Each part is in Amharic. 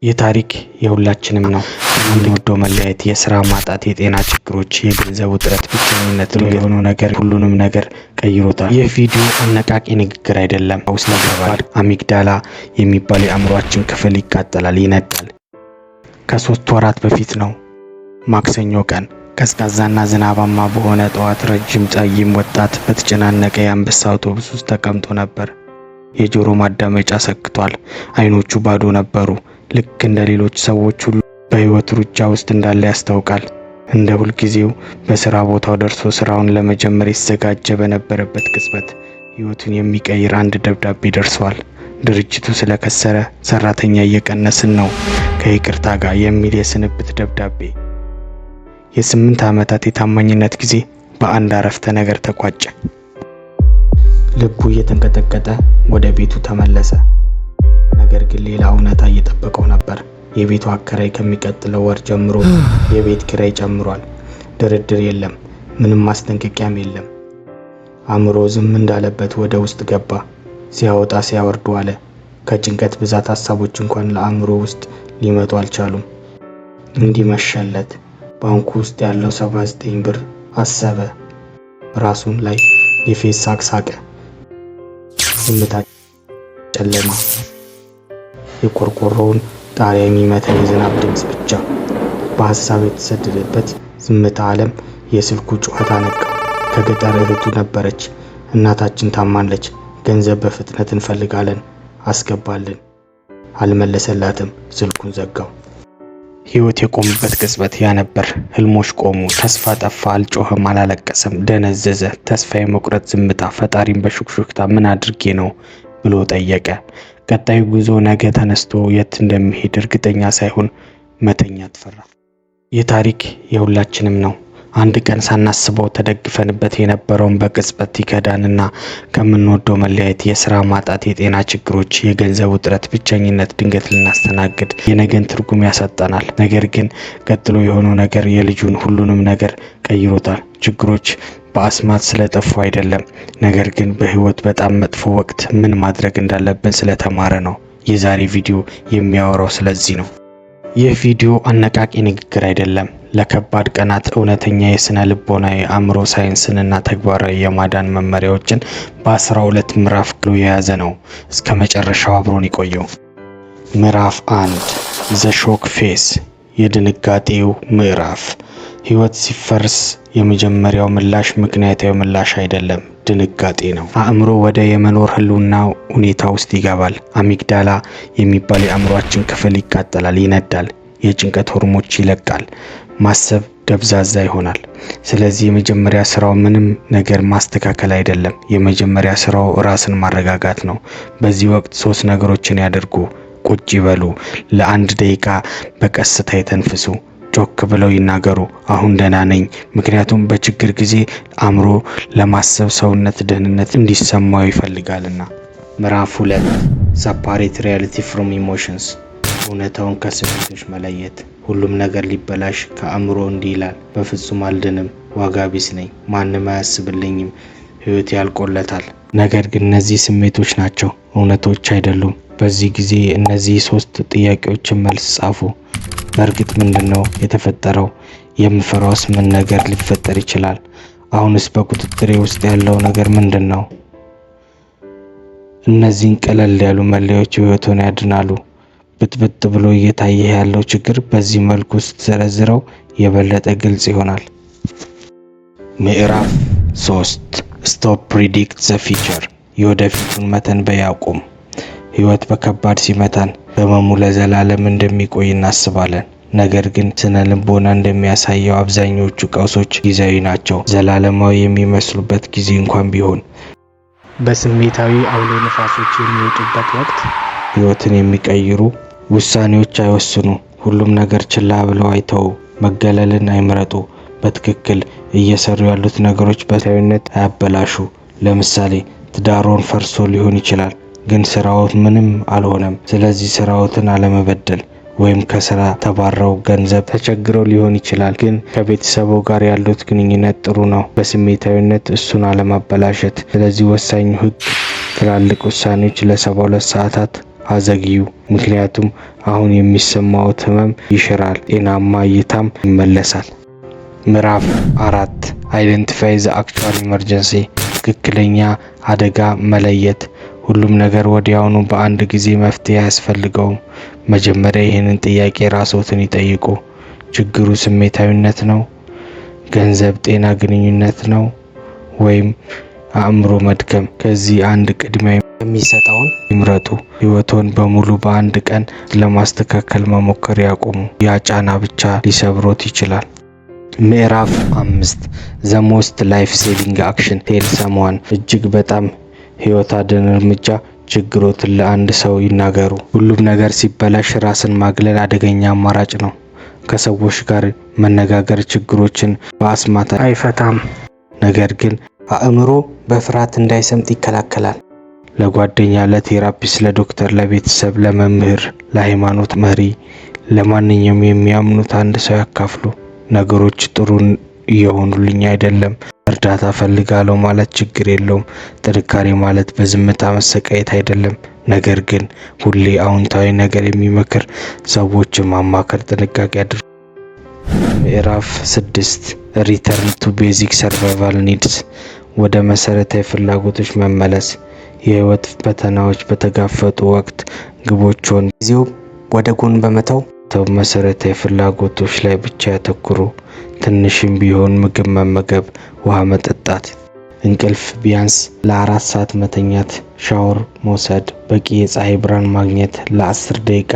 የታሪክ የሁላችንም ነው። የምንወደው መለያየት፣ የስራ ማጣት፣ የጤና ችግሮች፣ የገንዘብ ውጥረት፣ ብቸኝነት የሆነው ነገር ሁሉንም ነገር ቀይሮታል። ይህ ቪዲዮ አነቃቂ ንግግር አይደለም። ውስጥ ይገባል። አሚግዳላ የሚባል የአእምሯችን ክፍል ይቃጠላል፣ ይነዳል። ከ3 ወራት በፊት ነው። ማክሰኞ ቀን ቀዝቃዛና ዝናባማ በሆነ ጠዋት ረጅም ጸይም ወጣት በተጨናነቀ የአንበሳ አውቶቡስ ውስጥ ተቀምጦ ነበር። የጆሮ ማዳመጫ ሰክቷል። አይኖቹ ባዶ ነበሩ። ልክ እንደ ሌሎች ሰዎች ሁሉ በህይወት ሩጫ ውስጥ እንዳለ ያስታውቃል። እንደ ሁልጊዜው በስራ ቦታው ደርሶ ስራውን ለመጀመር የተዘጋጀ በነበረበት ቅጽበት ህይወቱን የሚቀይር አንድ ደብዳቤ ደርሷል። ድርጅቱ ስለከሰረ ሰራተኛ እየቀነስን ነው ከይቅርታ ጋር የሚል የስንብት ደብዳቤ። የ8 ዓመታት የታማኝነት ጊዜ በአንድ አረፍተ ነገር ተቋጨ። ልቡ እየተንቀጠቀጠ ወደ ቤቱ ተመለሰ። ነገር ግን ሌላ እውነታ እየጠበቀው ነበር። የቤቱ አከራይ ከሚቀጥለው ወር ጀምሮ የቤት ኪራይ ጨምሯል። ድርድር የለም፣ ምንም ማስጠንቀቂያም የለም። አእምሮ ዝም እንዳለበት ወደ ውስጥ ገባ። ሲያወጣ ሲያወርዱ አለ። ከጭንቀት ብዛት ሀሳቦች እንኳን ለአእምሮ ውስጥ ሊመጡ አልቻሉም። እንዲመሸለት ባንኩ ውስጥ ያለው 79 ብር አሰበ። ራሱን ላይ የፌስ ሳቅ ሳቀ። ዝምታ፣ ጨለማ፣ የቆርቆሮውን ጣሪያ የሚመታ የዝናብ ድምፅ ብቻ። በሀሳብ የተሰደደበት ዝምታ ዓለም የስልኩ ጩኸት አነቃው። ከገጠር እህቱ ነበረች። እናታችን ታማለች፣ ገንዘብ በፍጥነት እንፈልጋለን፣ አስገባልን። አልመለሰላትም። ስልኩን ዘጋው። ህይወት የቆመበት ቅጽበት ያ ነበር። ህልሞች ቆሙ። ተስፋ ጠፋ። አልጮህም፣ አላለቀሰም፣ ደነዘዘ። ተስፋ የመቁረጥ ዝምታ። ፈጣሪን በሹክሹክታ ምን አድርጌ ነው ብሎ ጠየቀ። ቀጣዩ ጉዞ ነገ ተነስቶ የት እንደሚሄድ እርግጠኛ ሳይሆን መተኛት ፈራ። የታሪክ የሁላችንም ነው። አንድ ቀን ሳናስበው ተደግፈንበት የነበረውን በቅጽበት ይከዳንና ከምንወደው መለያየት፣ የስራ ማጣት፣ የጤና ችግሮች፣ የገንዘብ ውጥረት፣ ብቸኝነት ድንገት ልናስተናግድ የነገን ትርጉም ያሳጣናል። ነገር ግን ቀጥሎ የሆነው ነገር የልጁን ሁሉንም ነገር ቀይሮታል። ችግሮች በአስማት ስለጠፉ አይደለም፣ ነገር ግን በህይወት በጣም መጥፎ ወቅት ምን ማድረግ እንዳለብን ስለተማረ ነው። የዛሬ ቪዲዮ የሚያወራው ስለዚህ ነው። ይህ ቪዲዮ አነቃቂ ንግግር አይደለም። ለከባድ ቀናት እውነተኛ የስነ ልቦና የአእምሮ ሳይንስንና ተግባራዊ የማዳን መመሪያዎችን በ12 ምዕራፍ የያዘ ነው። እስከ መጨረሻው አብሮን ይቆየው። ምዕራፍ 1 ዘ ሾክ ፌስ፣ የድንጋጤው ምዕራፍ። ህይወት ሲፈርስ የመጀመሪያው ምላሽ ምክንያታዊ ምላሽ አይደለም፣ ድንጋጤ ነው። አእምሮ ወደ የመኖር ህልውና ሁኔታ ውስጥ ይገባል። አሚግዳላ የሚባል የአእምሯችን ክፍል ይቃጠላል፣ ይነዳል። የጭንቀት ሆርሞኖች ይለቃል። ማሰብ ደብዛዛ ይሆናል። ስለዚህ የመጀመሪያ ስራው ምንም ነገር ማስተካከል አይደለም። የመጀመሪያ ስራው ራስን ማረጋጋት ነው። በዚህ ወቅት 3 ነገሮችን ያደርጉ። ቁጭ ይበሉ። ለ1 ደቂቃ በቀስታ ይተንፍሱ። ጮክ ብለው ይናገሩ፣ አሁን ደህና ነኝ። ምክንያቱም በችግር ጊዜ አእምሮ ለማሰብ ሰውነት ደህንነት እንዲሰማው ይፈልጋልና። ምዕራፍ 2 ሰፓሬት ሪያሊቲ ፍሮም ኢሞሽንስ፣ እውነታውን ከስሜቶች መለየት። ሁሉም ነገር ሊበላሽ ከአእምሮ እንዲህ ይላል፣ በፍጹም አልድንም፣ ዋጋ ቢስ ነኝ፣ ማንም አያስብልኝም፣ ህይወት ያልቆለታል። ነገር ግን እነዚህ ስሜቶች ናቸው፣ እውነቶች አይደሉም። በዚህ ጊዜ እነዚህ 3 ጥያቄዎችን መልስ ጻፉ። በእርግጥ ምንድነው የተፈጠረው? የምፈራውስ ምን ነገር ሊፈጠር ይችላል? አሁንስ በቁጥጥሬ ውስጥ ያለው ነገር ምንድነው? እነዚህን ቀለል ያሉ መለያዎች ህይወትን ያድናሉ። ብጥብጥ ብሎ እየታየ ያለው ችግር በዚህ መልኩ ስትዘረዝረው የበለጠ ግልጽ ይሆናል። ምዕራፍ 3 ስቶፕ ፕሪዲክት ዘ ፊቸር፣ የወደፊቱን መተንበይ አቁም። ህይወት በከባድ ሲመታን በመሙ ለዘላለም እንደሚቆይ እናስባለን። ነገር ግን ስነ ልቦና እንደሚያሳየው አብዛኞቹ ቀውሶች ጊዜያዊ ናቸው፣ ዘላለማዊ የሚመስሉበት ጊዜ እንኳን ቢሆን። በስሜታዊ አውሎ ነፋሶች የሚወጡበት ወቅት ህይወትን የሚቀይሩ ውሳኔዎች አይወስኑ። ሁሉም ነገር ችላ ብለው አይተው፣ መገለልን አይምረጡ። በትክክል እየሰሩ ያሉት ነገሮች በሳይነት አያበላሹ። ለምሳሌ ትዳሮን ፈርሶ ሊሆን ይችላል፣ ግን ስራዎት ምንም አልሆነም። ስለዚህ ስራዎትን አለመበደል፣ ወይም ከስራ ተባረው ገንዘብ ተቸግረው ሊሆን ይችላል፣ ግን ከቤተሰቡ ጋር ያሉት ግንኙነት ጥሩ ነው። በስሜታዊነት እሱን አለማበላሸት። ስለዚህ ወሳኙ ህግ ትላልቅ ውሳኔዎች ለ72 ሰዓታት አዘግዩ፣ ምክንያቱም አሁን የሚሰማዎት ህመም ይሽራል፣ ጤናማ እይታም ይመለሳል። ምዕራፍ 4 አይደንቲፋይ ዘ አክቹዋል ኢመርጀንሲ። ትክክለኛ አደጋ መለየት። ሁሉም ነገር ወዲያውኑ በአንድ ጊዜ መፍትሄ አያስፈልገውም። መጀመሪያ ይህንን ጥያቄ ራስዎትን ይጠይቁ። ችግሩ ስሜታዊነት ነው? ገንዘብ፣ ጤና፣ ግንኙነት ነው? ወይም አእምሮ መድከም? ከዚህ አንድ ቅድሚያ የሚሰጠውን ይምረጡ። ህይወቶን በሙሉ በአንድ ቀን ለማስተካከል መሞከር ያቆሙ። ያ ጫና ብቻ ሊሰብሮት ይችላል። ምዕራፍ 5 ዘ ሞስት ላይፍ ሴቪንግ አክሽን ቴል ሰምዋን። እጅግ በጣም ህይወት አድን እርምጃ። ችግሮትን ለአንድ ሰው ይናገሩ። ሁሉም ነገር ሲበላሽ ራስን ማግለል አደገኛ አማራጭ ነው። ከሰዎች ጋር መነጋገር ችግሮችን በአስማት አይፈታም፣ ነገር ግን አእምሮ በፍርሃት እንዳይሰምጥ ይከላከላል። ለጓደኛ፣ ለቴራፒስት፣ ለዶክተር፣ ለቤተሰብ፣ ለመምህር፣ ለሃይማኖት መሪ፣ ለማንኛውም የሚያምኑት አንድ ሰው ያካፍሉ። ነገሮች ጥሩ እየሆኑልኝ አይደለም፣ እርዳታ ፈልጋለሁ ማለት ችግር የለውም። ጥንካሬ ማለት በዝምታ መሰቃየት አይደለም፣ ነገር ግን ሁሌ አዎንታዊ ነገር የሚመክር ሰዎችን ማማከር ጥንቃቄ አድርጉ። ምዕራፍ 6 ሪተርን ቱ ቤዚክ ሰርቫይቫል ኒድስ። ወደ መሰረታዊ ፍላጎቶች መመለስ። የህይወት ፈተናዎች በተጋፈጡ ወቅት ግቦችን ጊዜው ወደ ጎን በመተው መሰረታዊ ፍላጎቶች ላይ ብቻ ያተኩሩ። ትንሽም ቢሆን ምግብ መመገብ፣ ውሃ መጠጣት፣ እንቅልፍ ቢያንስ ለ4 ሰዓት መተኛት፣ ሻወር መውሰድ፣ በቂ የፀሐይ ብርሃን ማግኘት፣ ለ10 ደቂቃ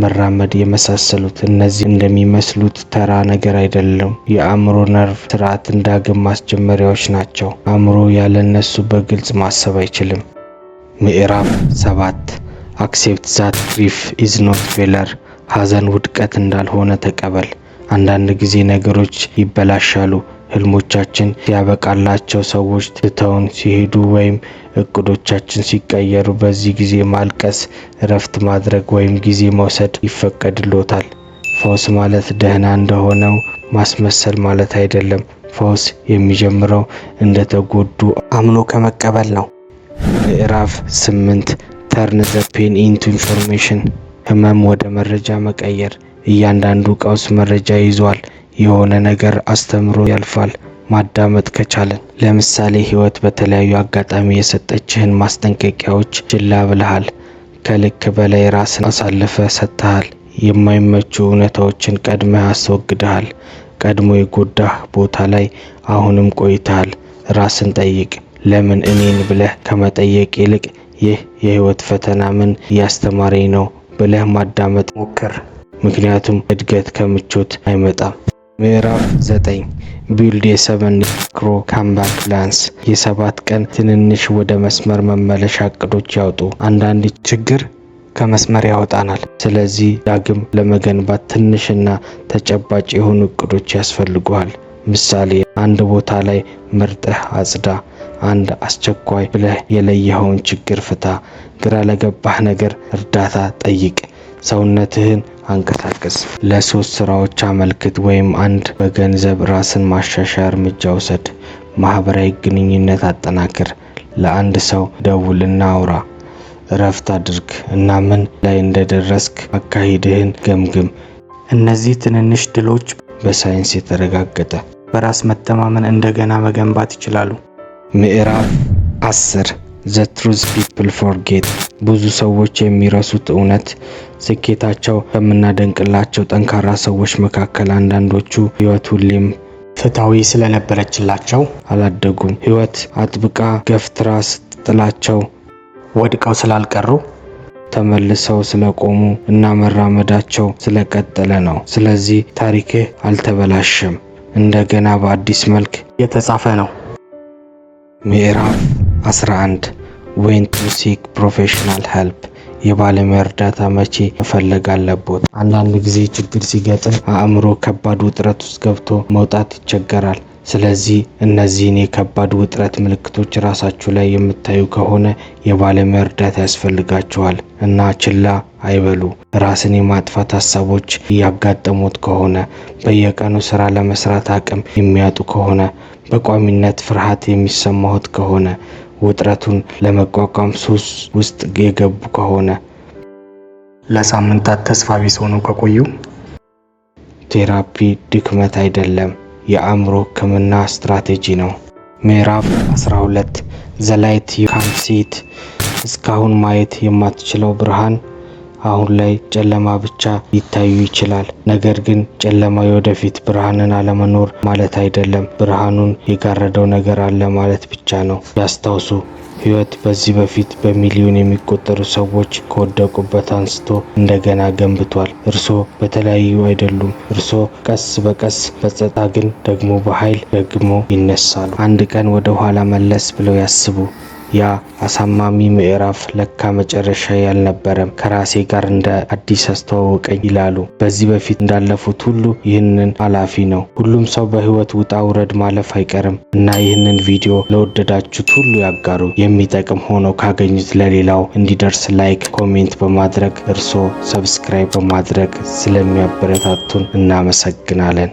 መራመድ የመሳሰሉት። እነዚህ እንደሚመስሉት ተራ ነገር አይደለም። የአእምሮ ነርቭ ስርዓትን ዳግም ማስጀመሪያዎች ናቸው። አእምሮ ያለ እነሱ በግልጽ ማሰብ አይችልም። ምዕራፍ 7 አክሴፕት ዛት ግሪፍ ኢዝ ኖት ፌለር። ሐዘን ውድቀት እንዳልሆነ ተቀበል። አንዳንድ ጊዜ ነገሮች ይበላሻሉ። ህልሞቻችን ሲያበቃላቸው፣ ሰዎች ትተውን ሲሄዱ፣ ወይም እቅዶቻችን ሲቀየሩ። በዚህ ጊዜ ማልቀስ፣ እረፍት ማድረግ ወይም ጊዜ መውሰድ ይፈቀድልዎታል። ፈውስ ማለት ደህና እንደሆነው ማስመሰል ማለት አይደለም። ፈውስ የሚጀምረው እንደተጎዱ አምኖ ከመቀበል ነው። ምዕራፍ 8 ተርን ዘ ፔን ኢንቱ ኢንፎርሜሽን። ህመም ወደ መረጃ መቀየር። እያንዳንዱ ቀውስ መረጃ ይዟል። የሆነ ነገር አስተምሮ ያልፋል። ማዳመጥ ከቻለን። ለምሳሌ ህይወት በተለያዩ አጋጣሚ የሰጠችህን ማስጠንቀቂያዎች ችላ ብለሃል። ከልክ በላይ ራስን አሳልፈ ሰጥተሃል። የማይመቹ እውነታዎችን ቀድመህ አስወግደሃል። ቀድሞ የጎዳህ ቦታ ላይ አሁንም ቆይተሃል። ራስን ጠይቅ። ለምን እኔን ብለህ ከመጠየቅ ይልቅ ይህ የህይወት ፈተና ምን እያስተማረኝ ነው ብለህ ማዳመጥ ሞክር። ምክንያቱም እድገት ከምቾት አይመጣም። ምዕራፍ 9 ቢልድ የ7 ማክሮ ካምባክ ፕላንስ። የ7 ቀን ትንንሽ ወደ መስመር መመለሻ እቅዶች ያውጡ። አንዳንድ ችግር ከመስመር ያወጣናል። ስለዚህ ዳግም ለመገንባት ትንሽና ተጨባጭ የሆኑ እቅዶች ያስፈልጉሃል። ምሳሌ፣ አንድ ቦታ ላይ መርጠህ አጽዳ። አንድ አስቸኳይ ብለህ የለየኸውን ችግር ፍታ። ግራ ለገባህ ነገር እርዳታ ጠይቅ። ሰውነትህን አንቀሳቅስ። ለ3 ስራዎች አመልክት ወይም አንድ በገንዘብ ራስን ማሻሻያ እርምጃ ውሰድ። ማህበራዊ ግንኙነት አጠናክር። ለአንድ ሰው ደውልና አውራ። እረፍት አድርግ እና ምን ላይ እንደደረስክ አካሂድህን ገምግም። እነዚህ ትንንሽ ድሎች በሳይንስ የተረጋገጠ በራስ መተማመን እንደገና መገንባት ይችላሉ። ምዕራፍ 10 ዘ ትሩዝ ፒፕል ፎርጌት። ብዙ ሰዎች የሚረሱት እውነት። ስኬታቸው ከምናደንቅላቸው ጠንካራ ሰዎች መካከል አንዳንዶቹ ህይወት ሁሌም ፍትሃዊ ስለነበረችላቸው አላደጉም። ህይወት አጥብቃ ገፍትራ ስትጥላቸው ወድቀው ስላልቀሩ ተመልሰው ስለቆሙ እና መራመዳቸው ስለቀጠለ ነው። ስለዚህ ታሪክህ አልተበላሸም፣ እንደገና በአዲስ መልክ የተጻፈ ነው። ምዕራፍ 11 ዌን ቱ ሲክ ፕሮፌሽናል ሄልፕ። የባለሙያ እርዳታ መቼ መፈለግ አለቦት? አንዳንድ ጊዜ ችግር ሲገጥም አእምሮ ከባድ ውጥረት ውስጥ ገብቶ መውጣት ይቸገራል። ስለዚህ እነዚህን የከባድ ውጥረት ምልክቶች ራሳችሁ ላይ የምታዩ ከሆነ የባለሙያ እርዳታ ያስፈልጋችኋል እና ችላ አይበሉ። ራስን የማጥፋት ሀሳቦች እያጋጠሙት ከሆነ፣ በየቀኑ ስራ ለመስራት አቅም የሚያጡ ከሆነ፣ በቋሚነት ፍርሃት የሚሰማዎት ከሆነ፣ ውጥረቱን ለመቋቋም ሱስ ውስጥ የገቡ ከሆነ ለሳምንታት ተስፋ ቢስ ሆነው ከቆዩ ቴራፒ ድክመት አይደለም፣ የአእምሮ ሕክምና ስትራቴጂ ነው። ምዕራፍ 12 ዘ ላይት ዩ ካንት ሲ ኢት። እስካሁን ማየት የማትችለው ብርሃን አሁን ላይ ጨለማ ብቻ ሊታዩ ይችላል። ነገር ግን ጨለማ የወደፊት ብርሃንን አለመኖር ማለት አይደለም፣ ብርሃኑን የጋረደው ነገር አለ ማለት ብቻ ነው። ያስታውሱ፣ ሕይወት በዚህ በፊት በሚሊዮን የሚቆጠሩ ሰዎች ከወደቁበት አንስቶ እንደገና ገንብቷል። እርስዎ በተለያዩ አይደሉም። እርስዎ ቀስ በቀስ በጸጥታ ግን ደግሞ በኃይል ደግሞ ይነሳሉ። አንድ ቀን ወደ ኋላ መለስ ብለው ያስቡ። ያ አሳማሚ ምዕራፍ ለካ መጨረሻ ያልነበረም፣ ከራሴ ጋር እንደ አዲስ አስተዋወቀኝ ይላሉ። በዚህ በፊት እንዳለፉት ሁሉ ይህንን ኃላፊ ነው። ሁሉም ሰው በህይወት ውጣ ውረድ ማለፍ አይቀርም እና ይህንን ቪዲዮ ለወደዳችሁት ሁሉ ያጋሩ። የሚጠቅም ሆኖ ካገኙት ለሌላው እንዲደርስ ላይክ፣ ኮሜንት በማድረግ እርሶ ሰብስክራይብ በማድረግ ስለሚያበረታቱን እናመሰግናለን።